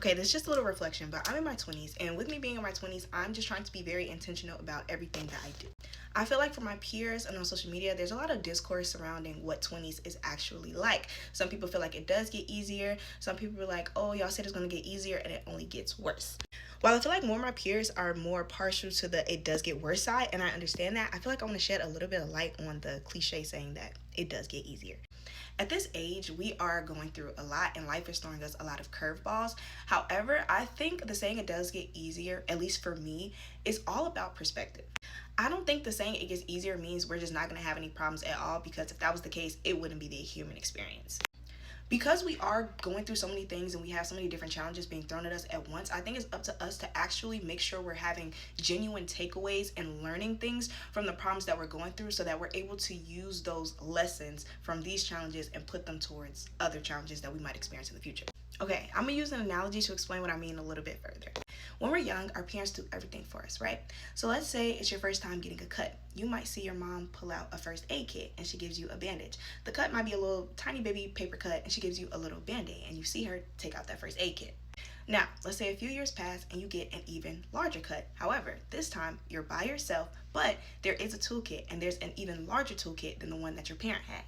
Okay, this is just a little reflection, but I'm in my 20s, and with me being in my 20s, I'm just trying to be very intentional about everything that I do. I feel like for my peers and on social media, there's a lot of discourse surrounding what 20s is actually like. Some people feel like it does get easier. Some people are like, oh, y'all said it's going to get easier, and it only gets worse. While I feel like more of my peers are more partial to the it does get worse side, and I understand that, I feel like I want to shed a little bit of light on the cliche saying that it does get easier. At this age, we are going through a lot and life is throwing us a lot of curveballs. However, I think the saying it does get easier, at least for me, is all about perspective. I don't think the saying it gets easier means we're just not going to have any problems at all, because if that was the case, it wouldn't be the human experience. Because we are going through so many things and we have so many different challenges being thrown at us at once, I think it's up to us to actually make sure we're having genuine takeaways and learning things from the problems that we're going through, so that we're able to use those lessons from these challenges and put them towards other challenges that we might experience in the future. Okay, I'm gonna use an analogy to explain what I mean a little bit further. When we're young, our parents do everything for us, right? So let's say it's your first time getting a cut. You might see your mom pull out a first aid kit and she gives you a bandage. The cut might be a little tiny baby paper cut and she gives you a little band-aid, and you see her take out that first aid kit. Now, let's say a few years pass and you get an even larger cut. However, this time you're by yourself, but there is a toolkit, and there's an even larger toolkit than the one that your parent had.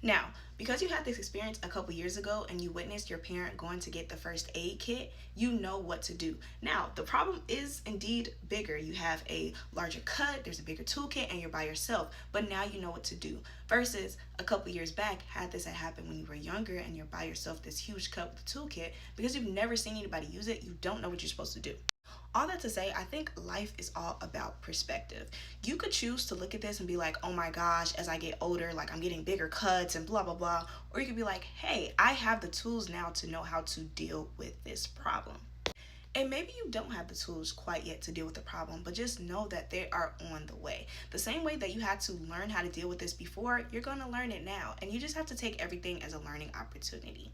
Now, because you had this experience a couple years ago and you witnessed your parent going to get the first aid kit, you know what to do. Now, the problem is indeed bigger. You have a larger cut, there's a bigger toolkit, and you're by yourself, but now you know what to do. Versus a couple years back, had this had happened when you were younger and you're by yourself, this huge cut with the toolkit, because you've never seen anybody use it, you don't know what you're supposed to do. All that to say, I think life is all about perspective. You could choose to look at this and be like, oh my gosh, as I get older, like I'm getting bigger cuts and blah, blah, blah. Or you could be like, hey, I have the tools now to know how to deal with this problem. And maybe you don't have the tools quite yet to deal with the problem, but just know that they are on the way. The same way that you had to learn how to deal with this before, you're going to learn it now. And you just have to take everything as a learning opportunity.